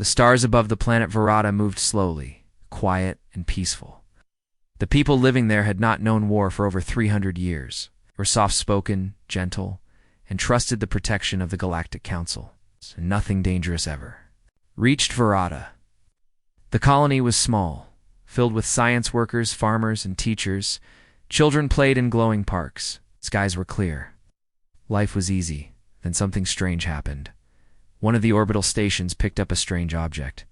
The stars above the planet Verada moved slowly, quiet and peaceful. The people living there had not known war for over 300 years, were soft-spoken, gentle, and trusted the protection of the Galactic Council. Nothing dangerous ever. Reached Verada. The colony was small, filled with science workers, farmers, and teachers. Children played in glowing parks. Skies were clear. Life was easy. Then something strange happened. One of the orbital stations picked up a strange object.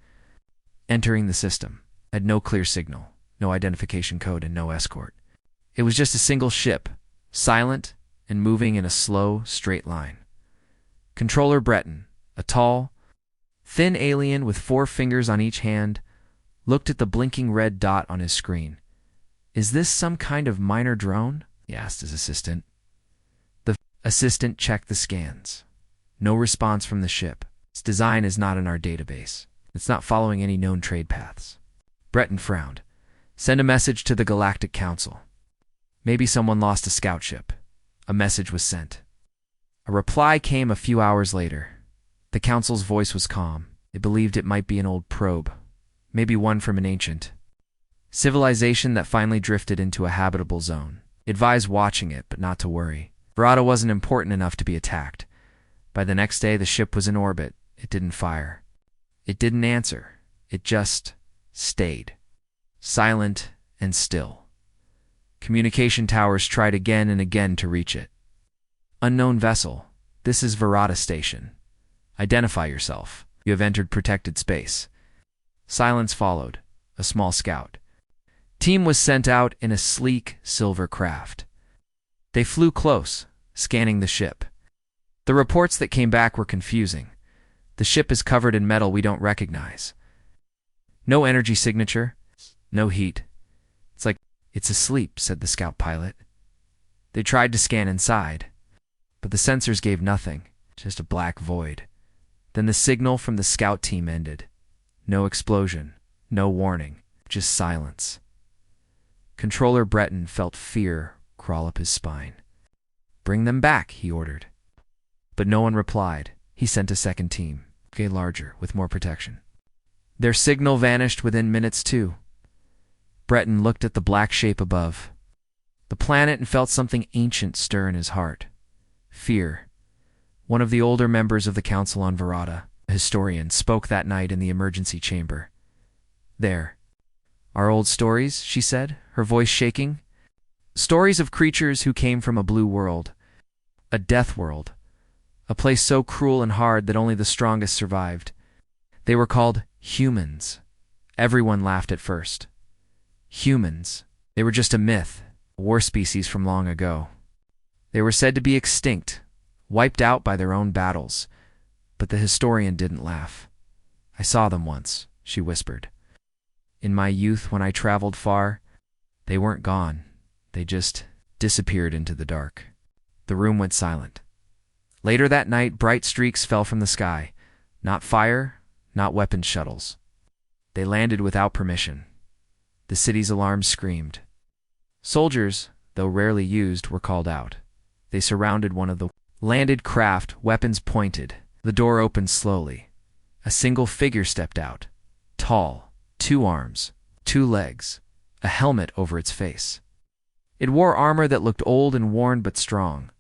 Entering the system, had no clear signal, no identification code, and no escort. It was just a single ship, silent and moving in a slow, straight line. Controller Breton, a tall, thin alien with 4 fingers on each hand, looked at the blinking red dot on his screen. "Is this some kind of minor drone?" he asked his assistant. The assistant checked the scans. No response from the ship. Its design is not in our database. It's not following any known trade paths. Breton frowned. "Send a message to the Galactic Council." Maybe someone lost a scout ship. A message was sent. A reply came a few hours later. The Council's voice was calm. They believed it might be an old probe, maybe one from an ancient civilization that finally drifted into a habitable zone. Advised watching it, but not to worry. Verada wasn't important enough to be attacked. By the next day, the ship was in orbit. It didn't fire. It didn't answer. It just stayed. Silent and still. Communication towers tried again and again to reach it. "Unknown vessel. This is Verada Station. Identify yourself. You have entered protected space." Silence followed. A small scout team was sent out in a sleek silver craft. They flew close, scanning the ship. The reports that came back were confusing. The ship is covered in metal we don't recognize. No energy signature, no heat. It's asleep, said the scout pilot. They tried to scan inside, but the sensors gave nothing, just a black void. Then the signal from the scout team ended. No explosion, no warning, just silence. Controller Breton felt fear crawl up his spine. "Bring them back," he ordered. But no one replied. He sent a second team, larger, with more protection. Their signal vanished within minutes too. Breton looked at the black shape above the planet and felt something ancient stir in his heart. Fear. One of the older members of the Council on Verada, a historian, spoke that night in the emergency chamber. "There. Our old stories," she said, her voice shaking. "Stories of creatures who came from a blue world. A death world. A place so cruel and hard that only the strongest survived. They were called humans." Everyone laughed at first. Humans. They were just a myth, a war species from long ago. They were said to be extinct, wiped out by their own battles. But the historian didn't laugh. "I saw them once," she whispered. "In my youth, when I traveled far, they weren't gone. They just disappeared into the dark." The room went silent. Later that night, bright streaks fell from the sky. Not fire, not weapons shuttles. They landed without permission. The city's alarms screamed. Soldiers, though rarely used, were called out. They surrounded one of the landed craft, weapons pointed. The door opened slowly. A single figure stepped out. Tall, 2 arms, 2 legs, a helmet over its face. It wore armor that looked old and worn but strong.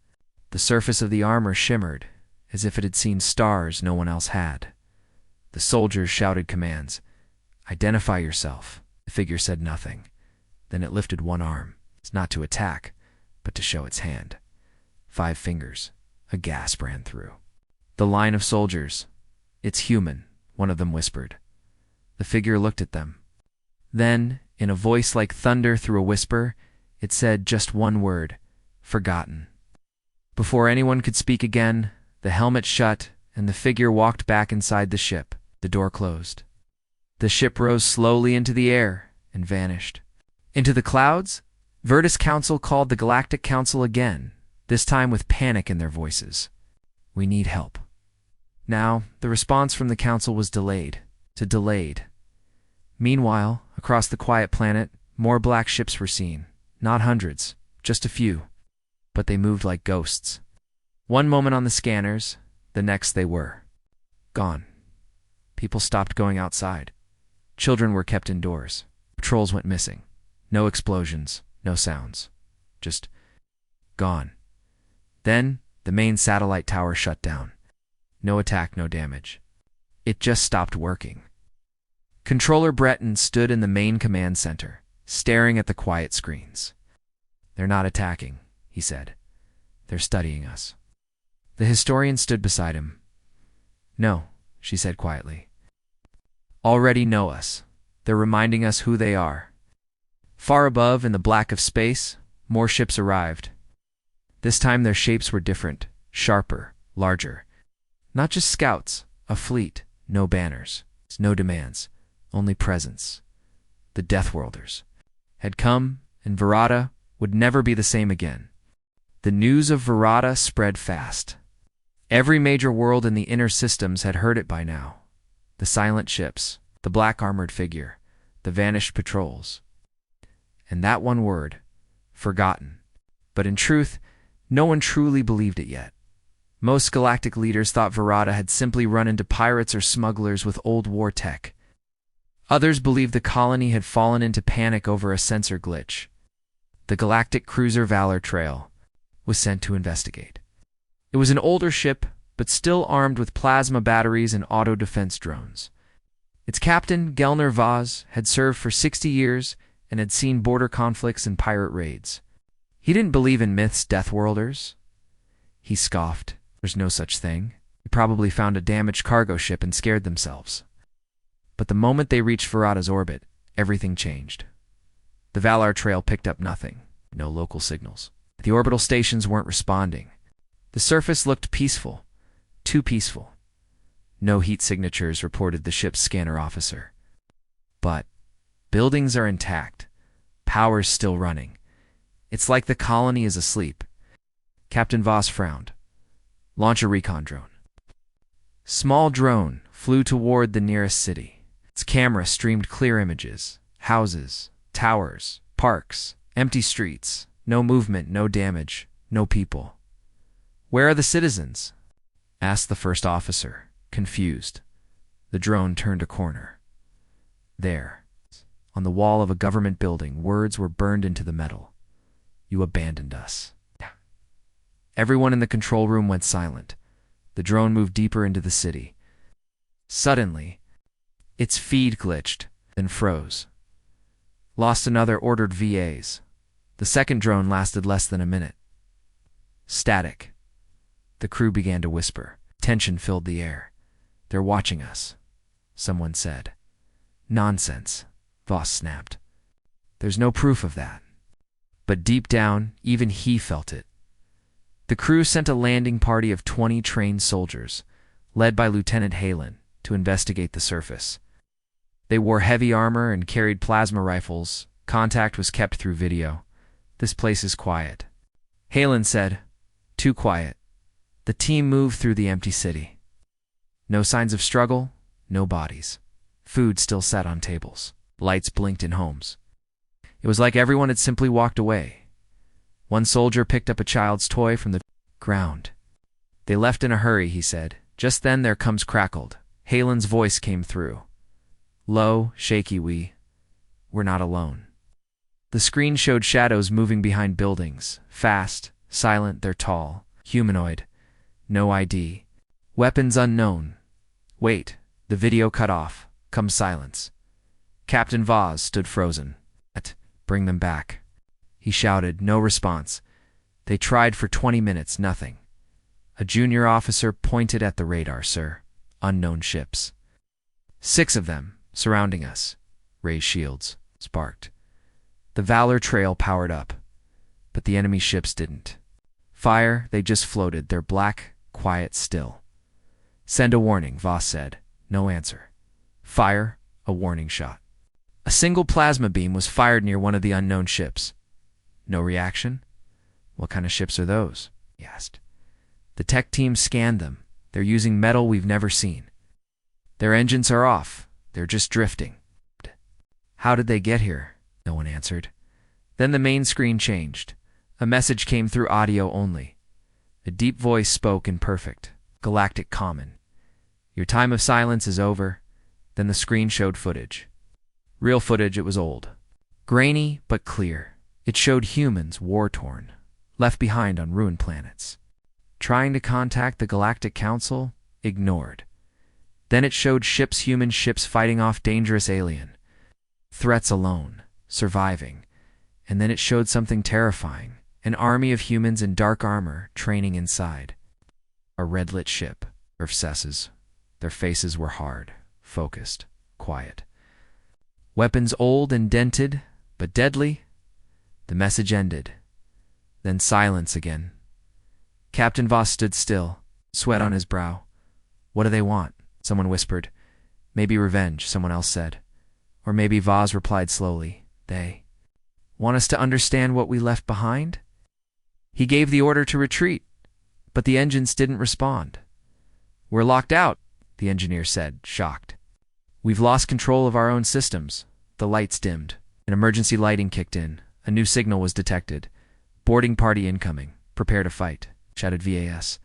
The surface of the armor shimmered, as if it had seen stars no one else had. The soldiers shouted commands. "Identify yourself." The figure said nothing. Then it lifted one arm. It's not to attack, but to show its hand. 5 fingers. A gasp ran through the line of soldiers. "It's human," one of them whispered. The figure looked at them. Then, in a voice like thunder through a whisper, it said just one word: "Forgotten." Before anyone could speak again, the helmet shut and the figure walked back inside the ship. The door closed. The ship rose slowly into the air and vanished. Into the clouds, Verda's Council called the Galactic Council again, this time with panic in their voices. "We need help." Now, the response from the Council was delayed. Meanwhile, across the quiet planet, more black ships were seen. Not hundreds, just a few. But they moved like ghosts. One moment on the scanners, the next they were gone. People stopped going outside. Children were kept indoors. Patrols went missing. No explosions, no sounds. Just gone. Then, the main satellite tower shut down. No attack, no damage. It just stopped working. Controller Breton stood in the main command center, staring at the quiet screens. "They're not attacking," he said. "They're studying us." The historian stood beside him. "No," she said quietly. "Already know us. They're reminding us who they are." Far above, in the black of space, more ships arrived. This time their shapes were different, sharper, larger. Not just scouts, a fleet, no banners, no demands, only presence. The Deathworlders had come, and Verada would never be the same again. The news of Verada spread fast. Every major world in the inner systems had heard it by now. The silent ships, the black armored figure, the vanished patrols. And that one word, forgotten. But in truth, no one truly believed it yet. Most galactic leaders thought Verada had simply run into pirates or smugglers with old war tech. Others believed the colony had fallen into panic over a sensor glitch. The galactic cruiser Valor Trail was sent to investigate. It was an older ship, but still armed with plasma batteries and auto-defense drones. Its captain, Gelner Vaz, had served for 60 years and had seen border conflicts and pirate raids. He didn't believe in myths, Deathworlders. He scoffed. There's no such thing. They probably found a damaged cargo ship and scared themselves. But the moment they reached Verada's orbit, everything changed. The Valar Trail picked up nothing. No local signals. The orbital stations weren't responding. The surface looked peaceful. Too peaceful. No heat signatures, reported the ship's scanner officer. But buildings are intact. Power's still running. It's like the colony is asleep. Captain Voss frowned. "Launch a recon drone." Small drone flew toward the nearest city. Its camera streamed clear images. Houses, towers, parks, empty streets. No movement, no damage, no people. "Where are the citizens?" asked the first officer, confused. The drone turned a corner. There, on the wall of a government building, words were burned into the metal. "You abandoned us." Everyone in the control room went silent. The drone moved deeper into the city. Suddenly, its feed glitched, then froze. "Lost another," ordered VAs. The second drone lasted less than a minute. Static. The crew began to whisper. Tension filled the air. "They're watching us," someone said. "Nonsense," Voss snapped. "There's no proof of that." But deep down, even he felt it. The crew sent a landing party of 20 trained soldiers, led by Lieutenant Halen, to investigate the surface. They wore heavy armor and carried plasma rifles. Contact was kept through video. "This place is quiet," Halen said. "Too quiet." The team moved through the empty city. No signs of struggle, no bodies. Food still sat on tables. Lights blinked in homes. It was like everyone had simply walked away. One soldier picked up a child's toy from the ground. "They left in a hurry," he said. Just then their coms crackled. Halen's voice came through. Low, shaky, we're not alone." The screen showed shadows moving behind buildings. Fast, silent, they're tall. Humanoid. No ID. Weapons unknown. "Wait." The video cut off. Comes silence. Captain Vaz stood frozen. "Bring them back." He shouted. No response. They tried for 20 minutes, nothing. A junior officer pointed at the radar. "Sir, unknown ships." 6 of them, surrounding us. Raised shields. Sparked. The Valor Trail powered up, but the enemy ships didn't. Fire, they just floated. They're black, quiet, still. "Send a warning," Voss said. No answer. Fire, a warning shot. A single plasma beam was fired near one of the unknown ships. No reaction? "What kind of ships are those?" he asked. The tech team scanned them. "They're using metal we've never seen. Their engines are off. They're just drifting." "How did they get here?" No one answered. Then the main screen changed. A message came through audio only. A deep voice spoke in perfect, galactic common. "Your time of silence is over. Then the screen showed footage. Real footage, it was old. Grainy, but clear. It showed humans, war-torn, left behind on ruined planets. Trying to contact the Galactic Council, ignored. Then it showed human ships fighting off dangerous alien. Threats alone, surviving. And then it showed something terrifying. An army of humans in dark armor, training inside. A red-lit ship. Earthsesses. Their faces were hard, focused, quiet. Weapons old and dented, but deadly. The message ended. Then silence again. Captain Voss stood still, sweat on his brow. What do they want? Someone whispered. Maybe revenge, someone else said. Or maybe Voss replied slowly. They want us to understand what we left behind? He gave the order to retreat, but the engines didn't respond. We're locked out, the engineer said, shocked. We've lost control of our own systems. The lights dimmed. An emergency lighting kicked in. A new signal was detected. Boarding party incoming. Prepare to fight, shouted VAS.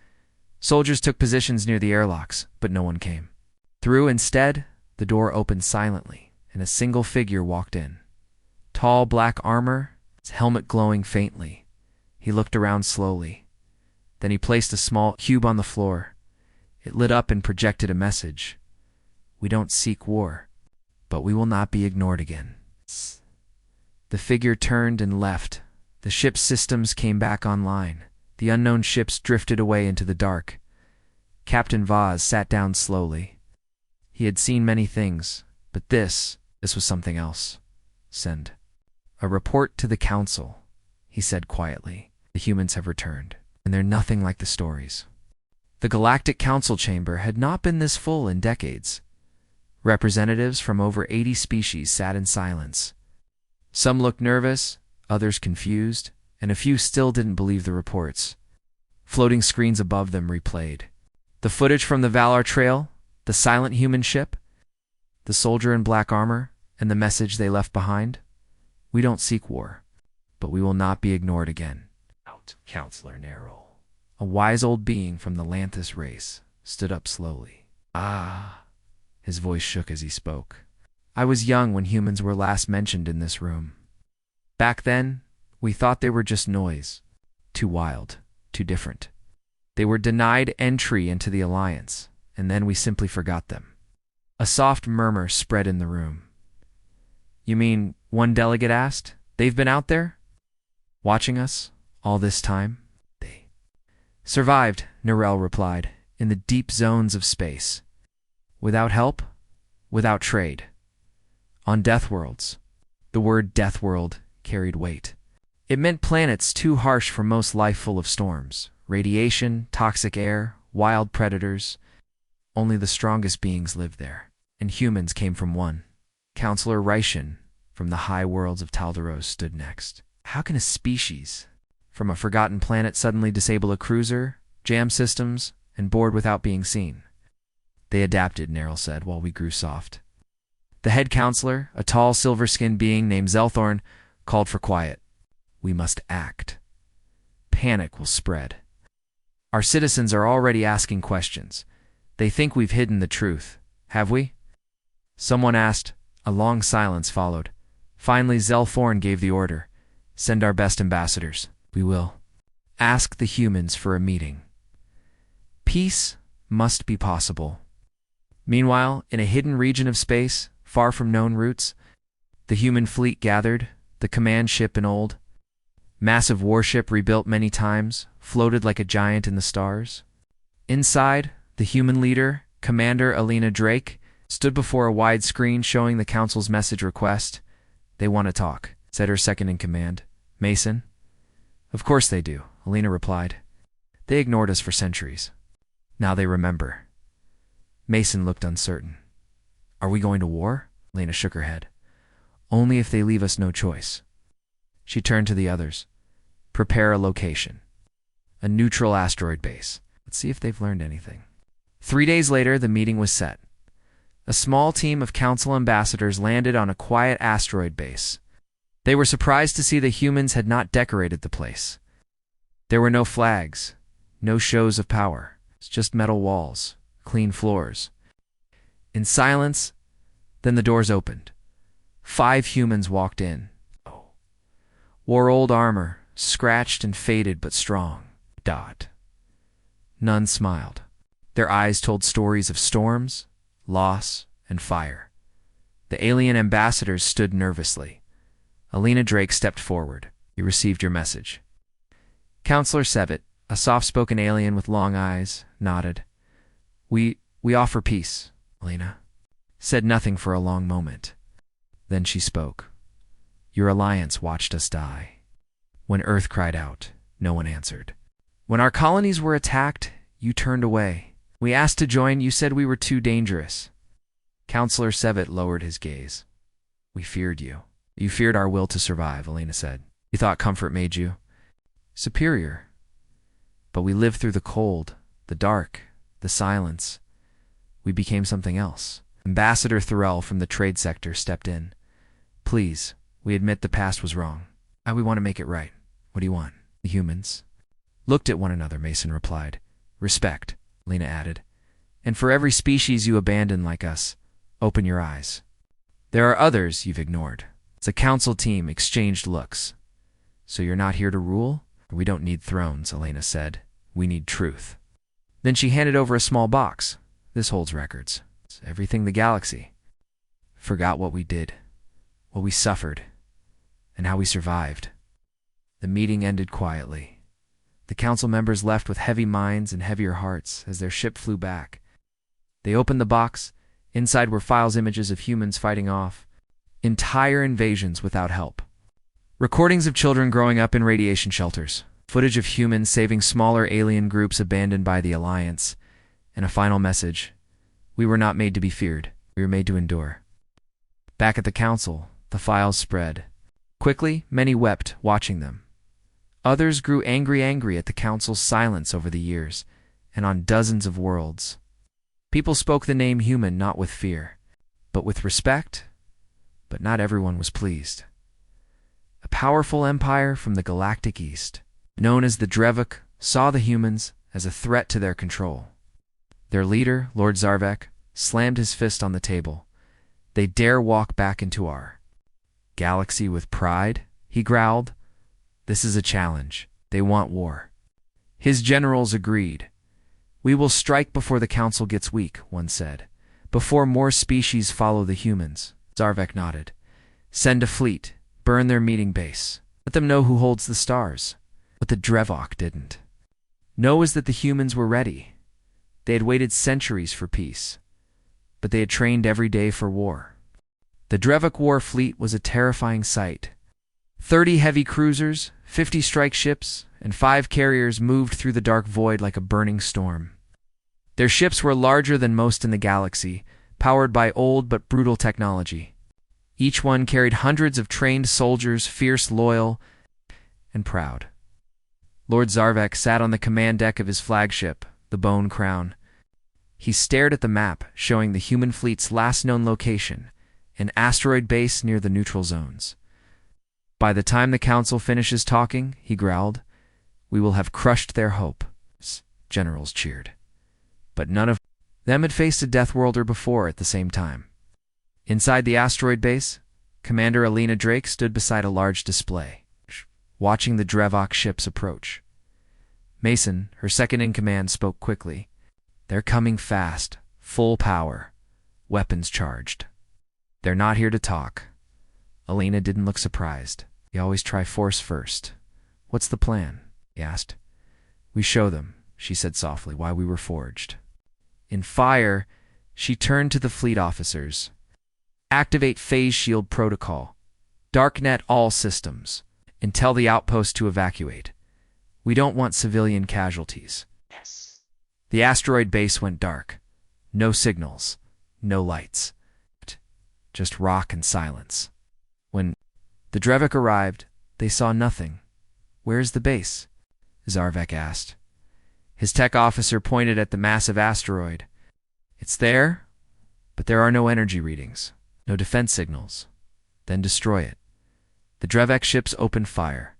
Soldiers took positions near the airlocks, but no one came. Through instead, the door opened silently, and a single figure walked in. Tall black armor, his helmet glowing faintly. He looked around slowly. Then he placed a small cube on the floor. It lit up and projected a message. We don't seek war, but we will not be ignored again. The figure turned and left. The ship's systems came back online. The unknown ships drifted away into the dark. Captain Voss sat down slowly. He had seen many things, but this was something else. Send a report to the council, he said quietly. The humans have returned, and they're nothing like the stories. The Galactic Council chamber had not been this full in decades. Representatives from over 80 species sat in silence. Some looked nervous, others confused, and a few still didn't believe the reports. Floating screens above them replayed. The footage from the Valor Trail, the silent human ship, the soldier in black armor, and the message they left behind. We don't seek war, but we will not be ignored again. Out, Counselor Nerol. A wise old being from the Lanthus race stood up slowly. Ah, his voice shook as he spoke. I was young when humans were last mentioned in this room. Back then, we thought they were just noise. Too wild, too different. They were denied entry into the Alliance, and then we simply forgot them. A soft murmur spread in the room. You mean, one delegate asked, they've been out there? Watching us, all this time? They survived, Nerel replied, in the deep zones of space. Without help, without trade. On Deathworlds. The word Deathworld carried weight. It meant planets too harsh for most life full of storms, radiation, toxic air, wild predators. Only the strongest beings lived there, and humans came from one. Counselor Reishin, from the high worlds of Taldaros, stood next. How can a species from a forgotten planet suddenly disable a cruiser, jam systems, and board without being seen? They adapted, Neril said, while we grew soft. The head counselor, a tall silver-skinned being named Zelthorn, called for quiet. We must act. Panic will spread. Our citizens are already asking questions. They think we've hidden the truth. Have we? Someone asked. A long silence followed. Finally, Zelthorn gave the order. Send our best ambassadors. We will. Ask the humans for a meeting. Peace must be possible. Meanwhile, in a hidden region of space, far from known routes, the human fleet gathered, the command ship and old. Massive warship rebuilt many times, floated like a giant in the stars. Inside, the human leader, Commander Alina Drake, stood before a wide screen showing the council's message request. They want to talk, said her second-in-command, Mason. Of course they do, Alina replied. They ignored us for centuries. Now they remember. Mason looked uncertain. Are we going to war? Alina shook her head. Only if they leave us no choice. She turned to the others. Prepare a location. A neutral asteroid base. Let's see if they've learned anything. 3 days later, the meeting was set. A small team of council ambassadors landed on a quiet asteroid base. They were surprised to see the humans had not decorated the place. There were no flags, no shows of power, just metal walls, clean floors. In silence, Then the doors opened. 5 humans walked in. Wore old armor, scratched and faded but strong. None smiled. Their eyes told stories of storms, loss, and fire. The alien ambassadors stood nervously. Alina Drake stepped forward. "You received your message." Counselor Sevitt, a soft-spoken alien with long eyes, nodded. We offer peace." Alina said nothing for a long moment. Then she spoke. "Your alliance watched us die. When Earth cried out, no one answered. When our colonies were attacked, you turned away. We asked to join, you said we were too dangerous." Counselor Sevitt lowered his gaze. "We feared you. You feared our will to survive," Alina said. "You thought comfort made you superior. But we lived through the cold, the dark, the silence. We became something else." Ambassador Thorell from the trade sector stepped in. "Please, we admit the past was wrong. We want to make it right. What do you want?" The humans looked at one another, Mason replied. "Respect," Lena added. "And for every species you abandon like us, open your eyes. There are others you've ignored." The council team exchanged looks. "So you're not here to rule?" "We don't need thrones," Elena said. "We need truth." Then she handed over a small box. "This holds records. It's everything the galaxy forgot, what we did, what we suffered, and how we survived." The meeting ended quietly. The council members left with heavy minds and heavier hearts as their ship flew back. They opened the box. Inside were files, images of humans fighting off entire invasions without help. Recordings of children growing up in radiation shelters. Footage of humans saving smaller alien groups abandoned by the Alliance. And a final message. We were not made to be feared. We were made to endure. Back at the council, the files spread. Quickly, many wept, watching them. Others grew angry at the council's silence over the years, and on dozens of worlds. People spoke the name human not with fear, but with respect, but not everyone was pleased. A powerful empire from the galactic east, known as the Drevuk, saw the humans as a threat to their control. Their leader, Lord Zarvek, slammed his fist on the table. "They dare walk back into our galaxy with pride?" he growled. "This is a challenge. They want war." His generals agreed. "We will strike before the council gets weak," one said. "Before more species follow the humans." Zarvek nodded. "Send a fleet. Burn their meeting base. Let them know who holds the stars." But the Drevok didn't know is that the humans were ready. They had waited centuries for peace, but they had trained every day for war. The Drevok war fleet was a terrifying sight. 30 heavy cruisers, 50 strike ships, and 5 carriers moved through the dark void like a burning storm. Their ships were larger than most in the galaxy, powered by old but brutal technology. Each one carried hundreds of trained soldiers, fierce, loyal, and proud. Lord Zarvek sat on the command deck of his flagship, the Bone Crown. He stared at the map showing the human fleet's last known location, an asteroid base near the neutral zones. "By the time the council finishes talking," he growled, "we will have crushed their hope." Generals cheered. But none of them had faced a Deathworlder before at the same time. Inside the asteroid base, Commander Alina Drake stood beside a large display, watching the Drevok ships approach. Mason, her second-in-command, spoke quickly. "They're coming fast, full power, weapons charged. They're not here to talk." Alina didn't look surprised. "You always try force first. What's the plan?" he asked. "We show them," she said softly, "why we were forged." In fire, she turned to the fleet officers. "Activate phase shield protocol. Darknet all systems. And tell the outpost to evacuate. We don't want civilian casualties." Yes. The asteroid base went dark. No signals. No lights. Just rock and silence. When the Drevok arrived, they saw nothing. "Where's the base?" Zarvek asked. His tech officer pointed at the massive asteroid. "It's there, but there are no energy readings, no defense signals. Then destroy it." The Drevok ships opened fire.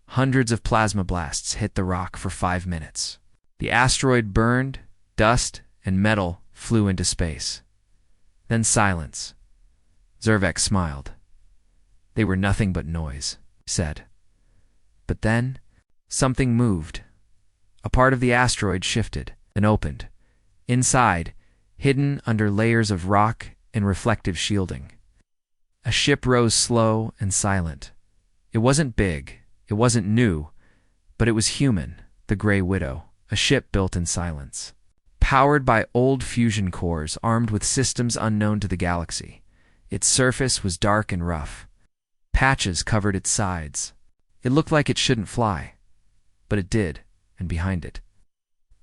Hundreds of plasma blasts hit the rock for 5 minutes. The asteroid burned, dust and metal flew into space. Then silence. Zervek smiled. They were nothing but noise, he said. But then, something moved. A part of the asteroid shifted and opened. Inside, hidden under layers of rock and reflective shielding, a ship rose slow and silent. It wasn't big, it wasn't new, but it was human, the Grey Widow, a ship built in silence. Powered by old fusion cores armed with systems unknown to the galaxy. Its surface was dark and rough. Patches covered its sides. It looked like it shouldn't fly, but it did, and behind it.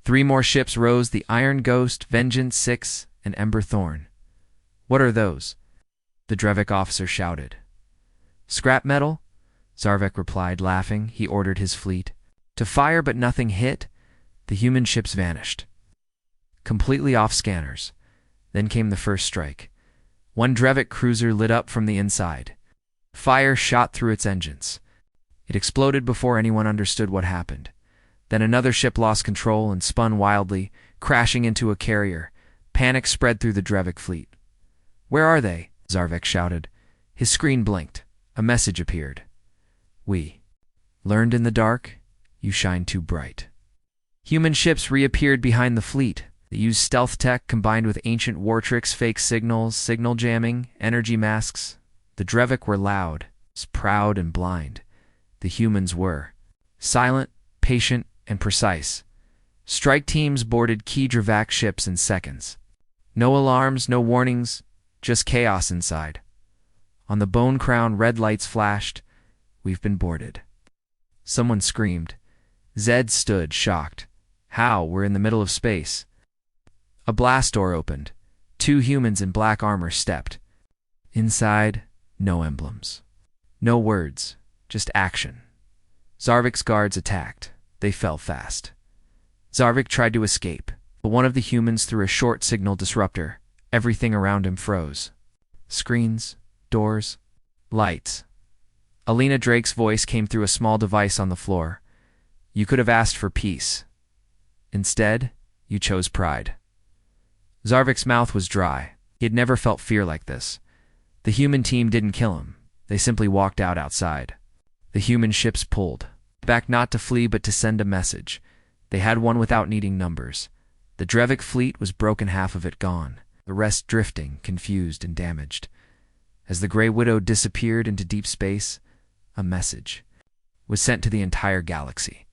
3 more ships rose, the Iron Ghost, Vengeance 6, and Ember Thorn. What are those? The Drevik officer shouted. Scrap metal? Zarvek replied, laughing. He ordered his fleet to fire, but nothing hit. The human ships vanished, completely off scanners. Then came the first strike. 1 Drevik cruiser lit up from the inside. Fire shot through its engines. It exploded before anyone understood what happened. Then another ship lost control and spun wildly, crashing into a carrier. Panic spread through the Drevik fleet. Where are they? Zarvek shouted. His screen blinked. A message appeared. We learned in the dark, you shine too bright. Human ships reappeared behind the fleet. They used stealth tech combined with ancient war tricks, fake signals, signal jamming, energy masks. The Drevik were loud, proud and blind. The humans were silent, patient, and precise. Strike teams boarded key Drevak ships in seconds. No alarms, no warnings, just chaos inside. On the Bone Crown, red lights flashed. We've been boarded. Someone screamed. Zed stood, shocked. How? We're in the middle of space. A blast door opened. 2 humans in black armor stepped. Inside, no emblems. No words, just action. Zarvik's guards attacked. They fell fast. Zarvik tried to escape, but one of the humans threw a short signal disruptor. Everything around him froze. Screens, doors, lights. Alina Drake's voice came through a small device on the floor. You could have asked for peace. Instead, you chose pride. Zarvik's mouth was dry. He had never felt fear like this. The human team didn't kill him. They simply walked outside. The human ships pulled. Back not to flee but to send a message. They had one without needing numbers. The Drevik fleet was broken, half of it gone. The rest drifting, confused and damaged. As the Grey Widow disappeared into deep space, a message was sent to the entire galaxy.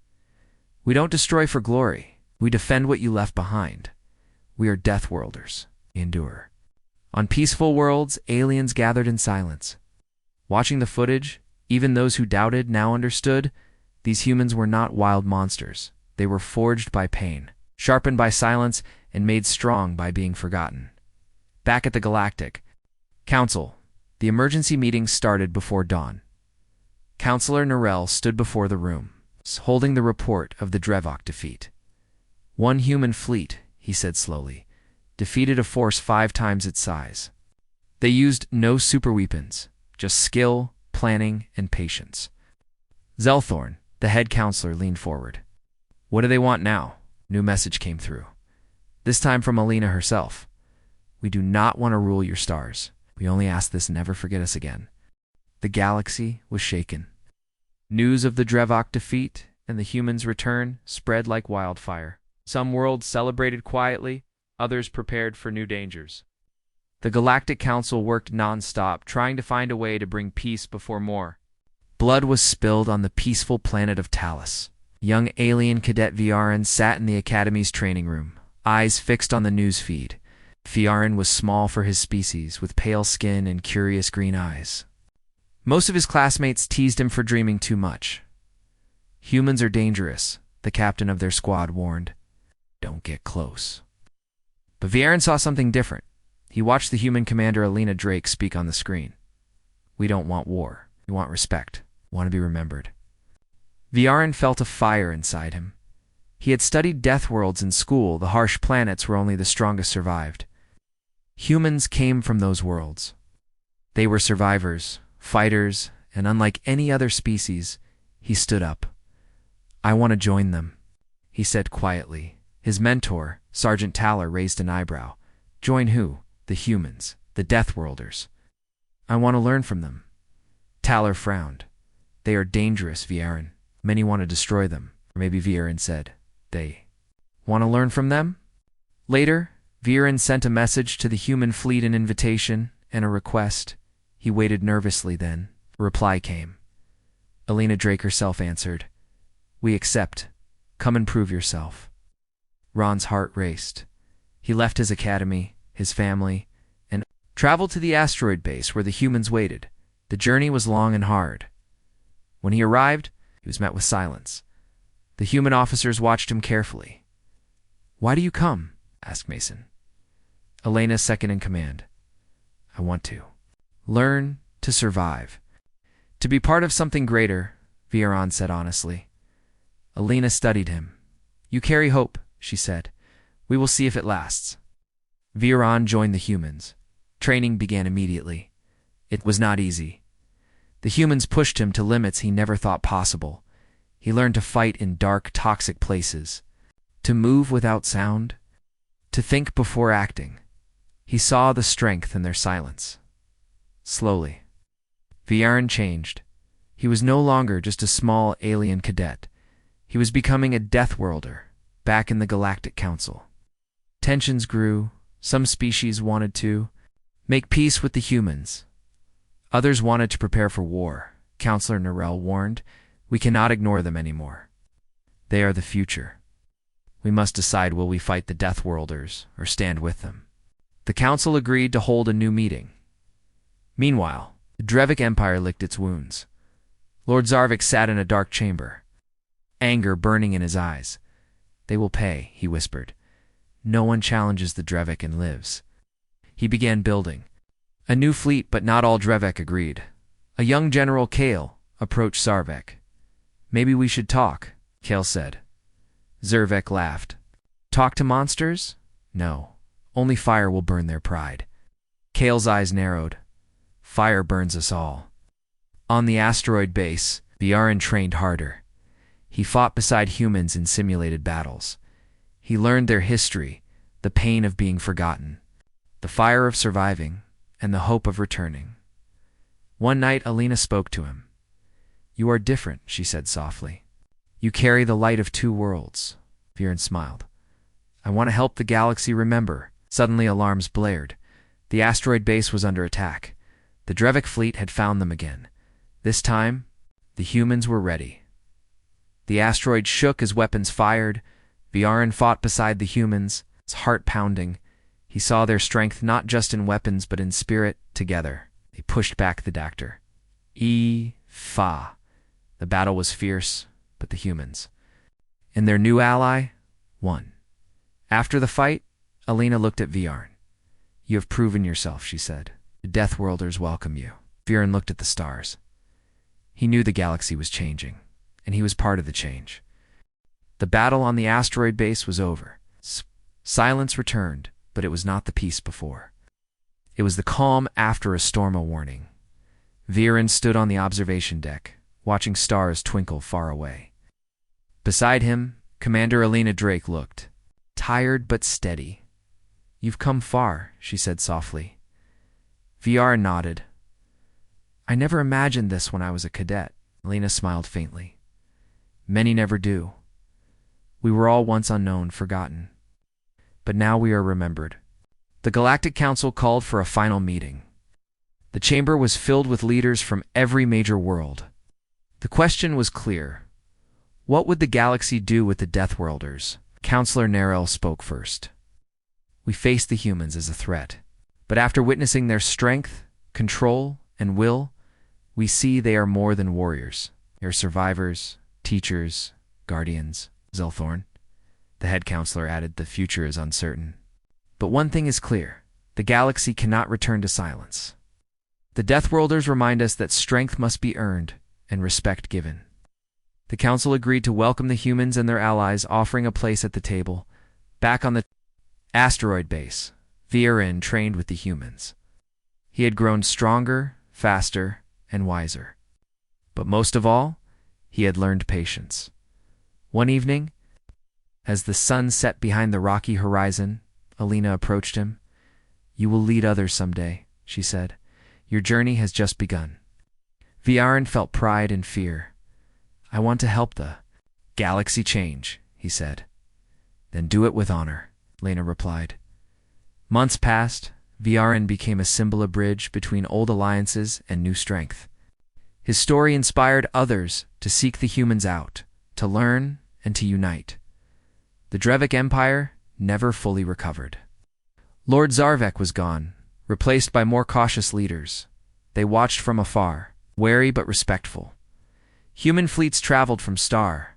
We don't destroy for glory. We defend what you left behind. We are Deathworlders. Endure. On peaceful worlds, aliens gathered in silence. Watching the footage, even those who doubted now understood. These humans were not wild monsters. They were forged by pain, sharpened by silence, and made strong by being forgotten. Back at the Galactic Council, the emergency meeting started before dawn. Counselor Norell stood before the room, holding the report of the Drevok defeat. 1 human fleet, he said slowly, defeated a force 5 times its size. They used no superweapons, just skill, planning, and patience. Zelthorn, the head counselor, leaned forward. What do they want now? New message came through. This time from Alina herself. We do not want to rule your stars. We only ask this, never forget us again. The galaxy was shaken. News of the Drevok defeat and the humans' return spread like wildfire. Some worlds celebrated quietly, others prepared for new dangers. The Galactic Council worked non-stop, trying to find a way to bring peace before more. Blood was spilled on the peaceful planet of Talos. Young alien cadet Viarin sat in the Academy's training room, eyes fixed on the news feed. Viarin was small for his species, with pale skin and curious green eyes. Most of his classmates teased him for dreaming too much. Humans are dangerous, the captain of their squad warned. Don't get close. But Viarin saw something different. He watched the human commander Alina Drake speak on the screen. We don't want war. We want respect. We want to be remembered. Viarin felt a fire inside him. He had studied Deathworlds in school, the harsh planets where only the strongest survived. Humans came from those worlds. They were survivors, fighters, and unlike any other species, he stood up. I want to join them, he said quietly. His mentor, Sergeant Taller, raised an eyebrow. Join who? The humans, the Deathworlders. I want to learn from them. Taller frowned. They are dangerous, Viren. Many want to destroy them. Or maybe Viren said, they want to learn from them? Later, Viren sent a message to the human fleet, an invitation and a request. He waited nervously then. A reply came. Alina Drake herself answered, "We accept. Come and prove yourself." Ron's heart raced. He left his academy, his family, and traveled to the asteroid base where the humans waited. The journey was long and hard. When he arrived, he was met with silence. The human officers watched him carefully. "Why do you come?" asked Mason. Elena, second in command. "I want to learn to survive. To be part of something greater," Viren said honestly. Elena studied him. "You carry hope," she said. "We will see if it lasts." Viren joined the humans. Training began immediately. It was not easy. The humans pushed him to limits he never thought possible. He learned to fight in dark, toxic places, to move without sound, to think before acting. He saw the strength in their silence. Slowly, Viren changed. He was no longer just a small alien cadet. He was becoming a Deathworlder, back in the Galactic Council. Tensions grew. Some species wanted to make peace with the humans. Others wanted to prepare for war. Counselor Narelle warned, "We cannot ignore them anymore. They are the future. We must decide, will we fight the Deathworlders or stand with them?" The council agreed to hold a new meeting. Meanwhile, the Drevik Empire licked its wounds. Lord Zarvik sat in a dark chamber, anger burning in his eyes. "They will pay," he whispered. "No one challenges the Drevik and lives." He began building a new fleet, but not all Drevik agreed. A young General Kale approached Zarvik. "Maybe we should talk," Kale said. Zarvik laughed. "Talk to monsters? No. Only fire will burn their pride." Kale's eyes narrowed. "Fire burns us all." On the asteroid base, Viren trained harder. He fought beside humans in simulated battles. He learned their history, the pain of being forgotten, the fire of surviving, and the hope of returning. One night, Alina spoke to him. "You are different," she said softly. "You carry the light of two worlds." Viren smiled. "I want to help the galaxy remember." Suddenly, alarms blared. The asteroid base was under attack. The Drevik fleet had found them again. This time, the humans were ready. The asteroid shook as weapons fired. Viren fought beside the humans, his heart pounding. He saw their strength not just in weapons but in spirit. Together, they pushed back the Dactyr. Fa. The battle was fierce, but the humans and their new ally won. After the fight, Alina looked at Viren. "You have proven yourself," she said. "The Deathworlders welcome you." Viren looked at the stars. He knew the galaxy was changing, and he was part of the change. The battle on the asteroid base was over. Silence returned, but it was not the peace before. It was the calm after a storm, a warning. Viren stood on the observation deck, watching stars twinkle far away. Beside him, Commander Alina Drake looked, tired but steady. "You've come far," she said softly. Viren nodded. "I never imagined this when I was a cadet." Alina smiled faintly. "Many never do. We were all once unknown, forgotten. But now we are remembered." The Galactic Council called for a final meeting. The chamber was filled with leaders from every major world. The question was clear. What would the galaxy do with the Deathworlders? Counselor Narelle spoke first. "We face the humans as a threat, but after witnessing their strength, control, and will, we see they are more than warriors. They are survivors, teachers, guardians." Zelthorn, the head counselor, added, "The future is uncertain. But one thing is clear. The galaxy cannot return to silence. The Deathworlders remind us that strength must be earned and respect given." The council agreed to welcome the humans and their allies, offering a place at the table. Back on the asteroid base, Viren trained with the humans. He had grown stronger, faster, and wiser. But most of all, he had learned patience. One evening, as the sun set behind the rocky horizon, Alina approached him. "You will lead others someday," she said. Your journey has just begun. Viaran felt pride and fear. I want to help the galaxy change, he said. Then do it with honor, Lena replied. Months passed. Viaran became a symbol of bridge between old alliances and new strength. His story inspired others to seek the humans out, to learn and to unite. The Drevik Empire never fully recovered. Lord Zarvek was gone, replaced by more cautious leaders. They watched from afar, wary but respectful. Human fleets traveled from star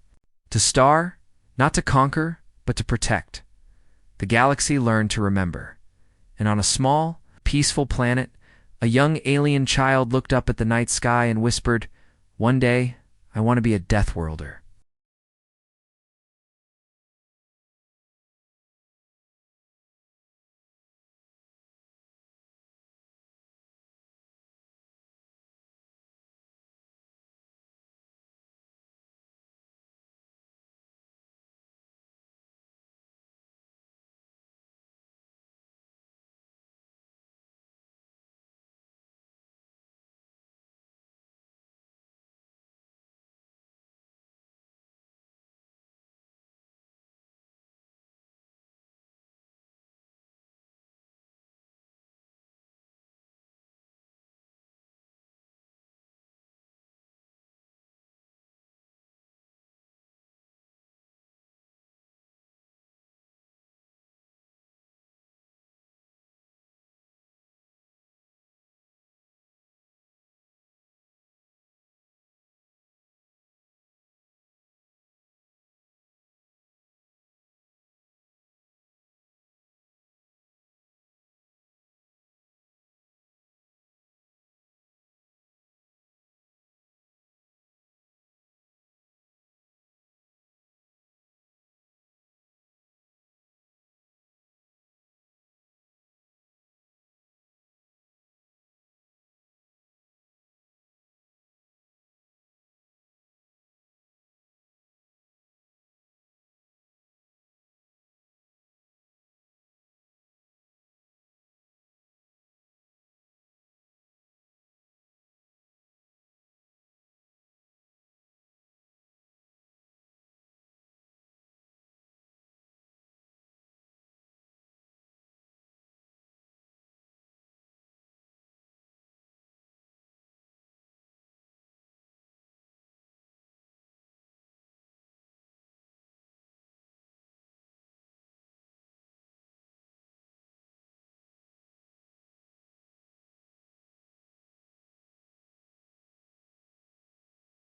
to star, not to conquer, but to protect. The galaxy learned to remember. And on a small, peaceful planet, a young alien child looked up at the night sky and whispered, "One day, I want to be a Deathworlder."